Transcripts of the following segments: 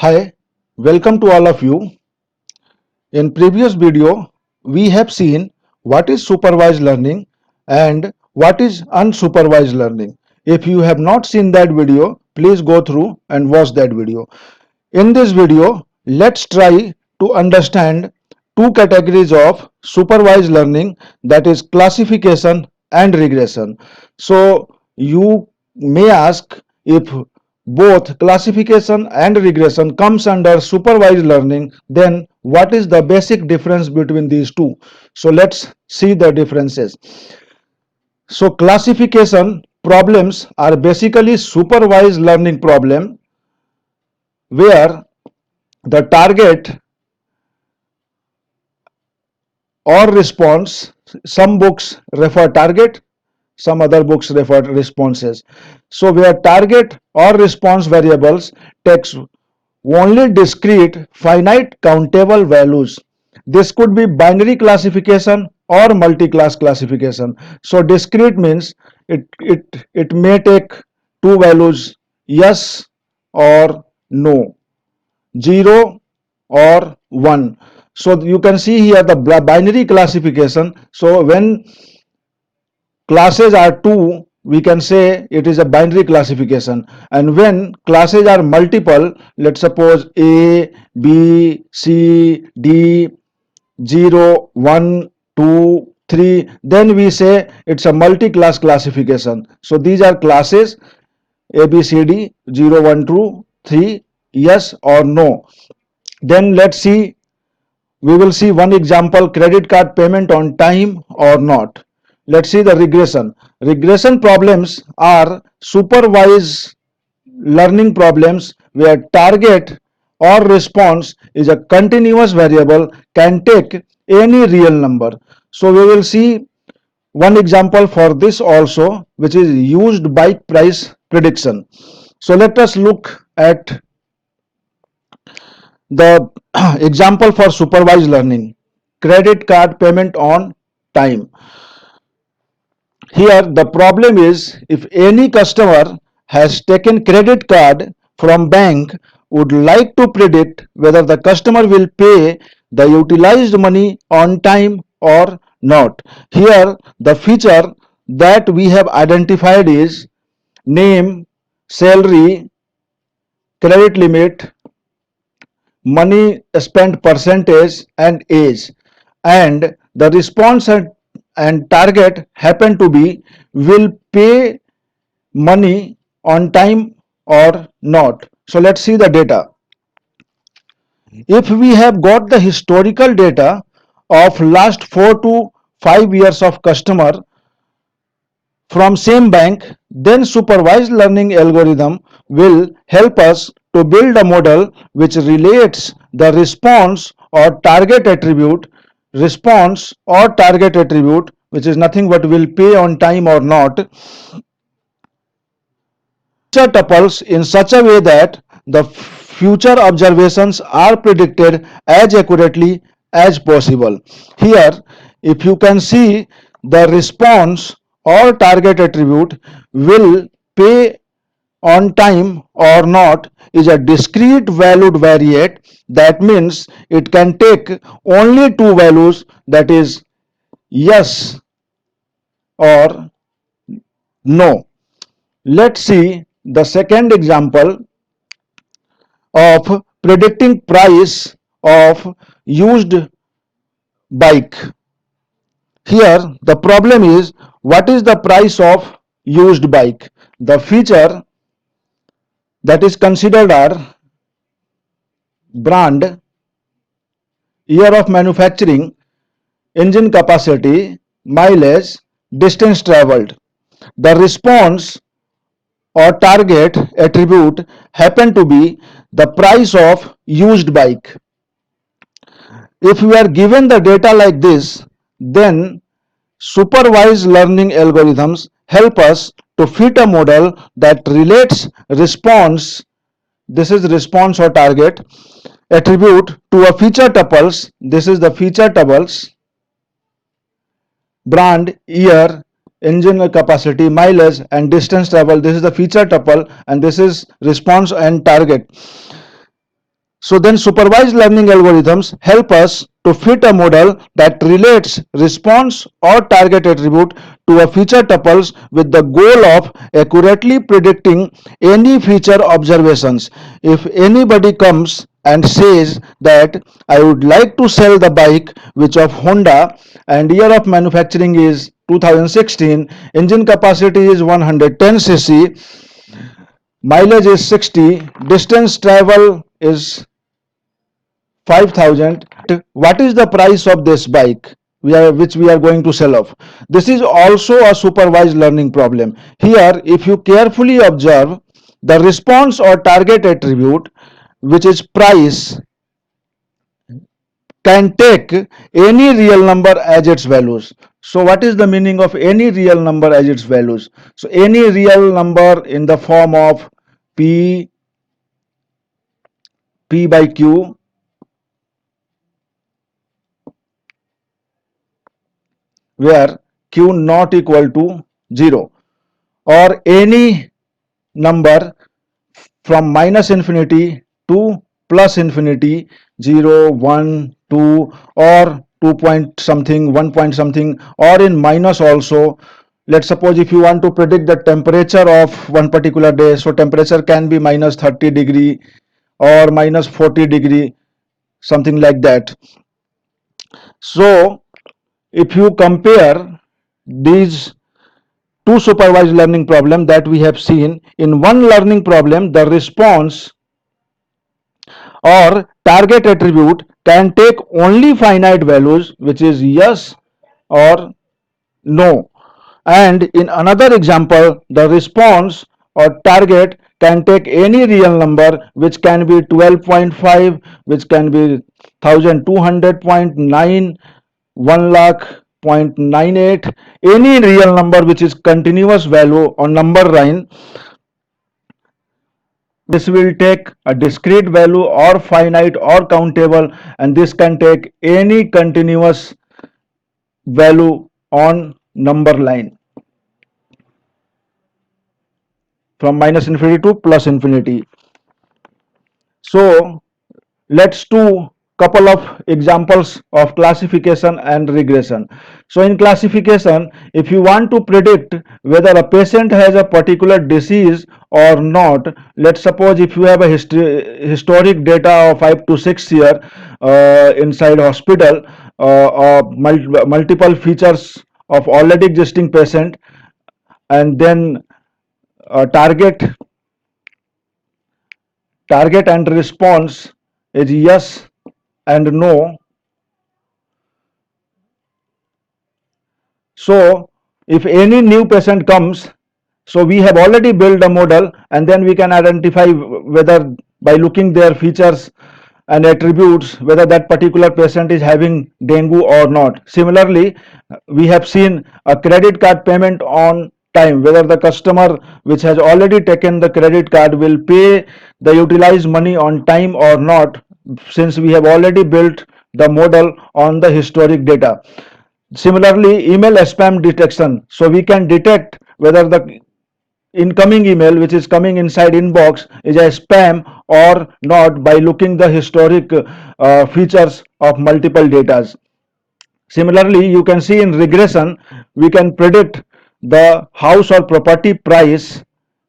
Hi, welcome to all of you. In previous video, we have seen what is supervised learning and what is unsupervised learning. If you have not seen that video, please go through and watch that video. In this video, let's try to understand two categories of supervised learning, that is classification and regression. So you may ask, if both classification and regression comes under supervised learning, then what is the basic difference between these two? So let's see the differences. So classification problems are basically supervised learning problem where the target or response, some books refer target, some other books refer responses. So where target or response variables takes only discrete finite countable values. This could be binary classification or multi-class classification. So discrete means it may take two values, yes or no, 0 or 1. So you can see here the binary classification. So when classes are 2, we can say it is a binary classification, and when classes are multiple, let's suppose A, B, C, D, 0, 1, 2, 3, then we say it's a multi-class classification. So these are classes A, B, C, D, 0, 1, 2, 3, yes or no. Then we will see one example, credit card payment on time or not. Let's see the regression. Regression problems are supervised learning problems where target or response is a continuous variable, can take any real number. So we will see one example for this also, which is used bike price prediction. So let us look at the example for supervised learning, credit card payment on time. Here the problem is, if any customer has taken credit card from bank, would like to predict whether the customer will pay the utilized money on time or not. Here the feature that we have identified is name, salary, credit limit, money spent percentage and age, and the response and target happen to be will pay money on time or not. So let's see the data. If we have got the historical data of last 4 to 5 years of customer from same bank, then supervised learning algorithm will help us to build a model which relates the response or target attribute, which is nothing but will pay on time or not, future tuples in such a way that the future observations are predicted as accurately as possible. Here, if you can see, the response or target attribute will pay on time or not is a discrete valued variate. That means it can take only two values, that is yes or no. Let's see the second example of predicting price of used bike. Here the problem is, what is the price of used bike? The feature that is considered are brand, year of manufacturing, engine capacity, mileage, distance traveled. The response or target attribute happen to be the price of used bike. If we are given the data like this, then supervised learning algorithms help us to fit a model that relates response, this is response or target, attribute to a feature tuples, this is the feature tuples, brand, year, engine capacity, mileage, and distance travel, this is the feature tuple, and this is response and target. So then supervised learning algorithms help us to fit a model that relates response or target attribute to a feature tuples with the goal of accurately predicting any feature observations. If anybody comes and says that I would like to sell the bike which of Honda and year of manufacturing is 2016, engine capacity is 110 cc, mileage is 60, distance travel is 5,000. What is the price of this bike which we are going to sell off? This is also a supervised learning problem. Here, if you carefully observe the response or target attribute, which is price, can take any real number as its values. So what is the meaning of any real number as its values? So any real number in the form of P by Q, where Q not equal to 0, or any number from minus infinity to plus infinity, 0, 1, 2, or 2 point something, 1 point something, or in minus also. Let's suppose if you want to predict the temperature of one particular day, so temperature can be minus 30 degree or minus 40 degree, something like that. So if you compare these two supervised learning problem that we have seen, in one learning problem the response or target attribute can take only finite values, which is yes or no, and in another example the response or target can take any real number, which can be 12.5, which can be 1200.9, 1 lakh 0.98, any real number which is continuous value on number line. This will take a discrete value or finite or countable, and this can take any continuous value on number line from minus infinity to plus infinity. So let's do couple of examples of classification and regression. So in classification, if you want to predict whether a patient has a particular disease or not, let's suppose if you have a historic data of 5 to 6 year inside hospital, multiple features of already existing patient, and then target and response is yes and no. So if any new patient comes, so we have already built a model, and then we can identify whether by looking their features and attributes whether that particular patient is having dengue or not. Similarly, we have seen a credit card payment on time, whether the customer which has already taken the credit card will pay the utilized money on time or not, since we have already built the model on the historic data. Similarly, email spam detection. So we can detect whether the incoming email which is coming inside inbox is a spam or not by looking the historic features of multiple datas. Similarly, you can see in regression, we can predict the house or property price,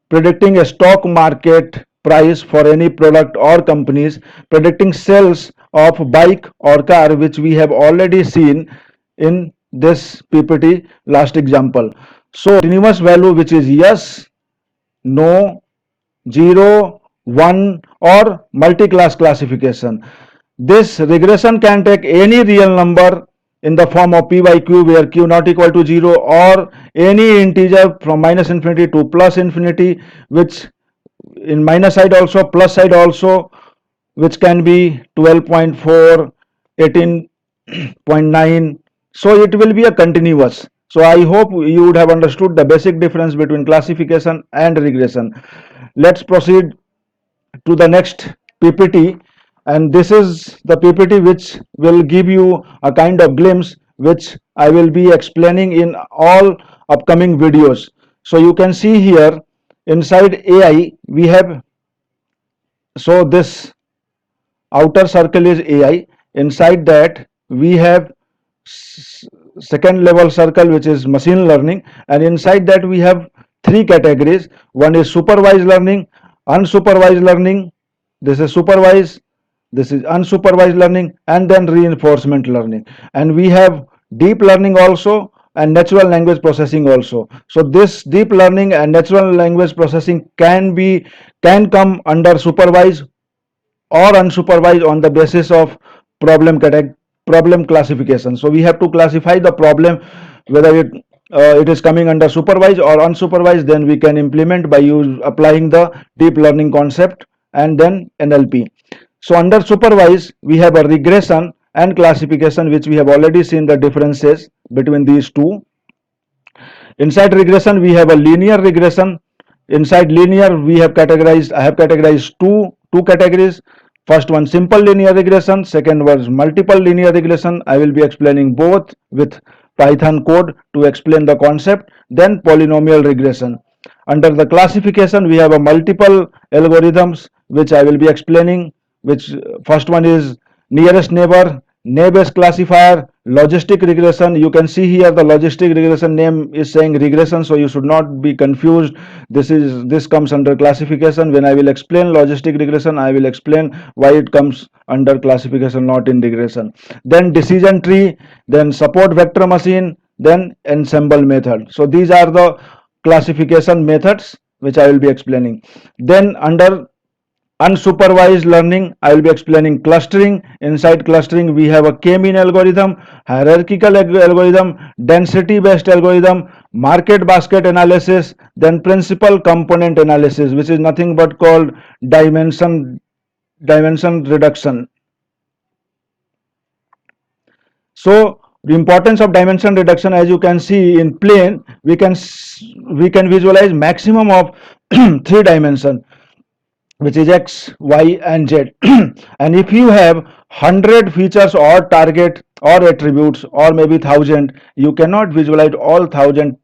predicting a stock market price for any product or companies, predicting sales of bike or car, which we have already seen in this PPT last example. So continuous value which is yes, no, 0, 1, or multi-class classification. This regression can take any real number in the form of P by Q, where Q not equal to 0, or any integer from minus infinity to plus infinity, which in minus side also, plus side also, which can be 12.4, 18.9. So it will be a continuous. So I hope you would have understood the basic difference between classification and regression. Let's proceed to the next PPT, and this is the PPT which will give you a kind of glimpse which I will be explaining in all upcoming videos. So you can see here inside AI we have, so this outer circle is AI. Inside that we have second level circle, which is machine learning, and inside that we have three categories. One is supervised learning, unsupervised learning, this is supervised, this is unsupervised learning, and then reinforcement learning. And we have deep learning also and natural language processing also. So this deep learning and natural language processing can come under supervised or unsupervised on the basis of problem classification. So we have to classify the problem whether it is coming under supervised or unsupervised. Then we can implement by applying the deep learning concept and then NLP. So under supervised we have a regression and classification, which we have already seen the differences between these two. Inside regression we have a linear regression. Inside linear we have I have categorized two categories. First one, simple linear regression. Second was multiple linear regression. I will be explaining both with Python code to explain the concept. Then polynomial regression. Under the classification we have a multiple algorithms which I will be explaining, which first one is nearest neighbor, neighbors classifier, logistic regression. You can see here the logistic regression name is saying regression, so you should not be confused. This comes under classification. When I will explain logistic regression, I will explain why it comes under classification, not in regression. Then decision tree, then support vector machine, then ensemble method. So these are the classification methods which I will be explaining. Then under unsupervised learning, I will be explaining clustering. Inside clustering we have a k-mean algorithm, hierarchical algorithm, density based algorithm, market basket analysis, then principal component analysis, which is nothing but called dimension reduction. So the importance of dimension reduction, as you can see in plane, we can visualize maximum of three dimension, which is x, y, and z. And if you have 100 features or target or attributes or maybe 1000, you cannot visualize all 1000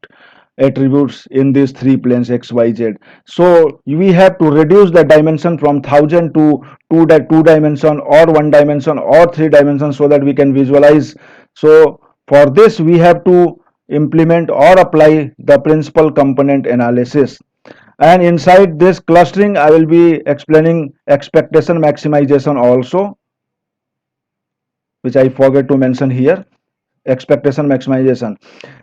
attributes in these three planes x, y, z. So we have to reduce the dimension from 1000 to two dimension or one dimension or three dimensions so that we can visualize. So for this we have to implement or apply the principal component analysis. And inside this clustering I will be explaining expectation maximization also, which I forget to mention here, expectation maximization.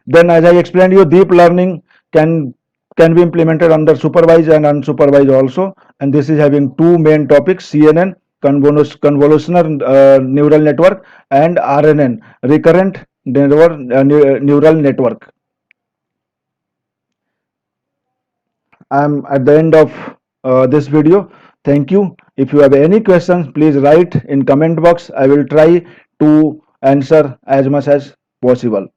Then as I explained you, deep learning can be implemented under supervised and unsupervised also, and this is having two main topics: CNN, convolutional neural network, and RNN, recurrent neural network. I'm at the end of this video. Thank you. If you have any questions, please write in comment box. I will try to answer as much as possible.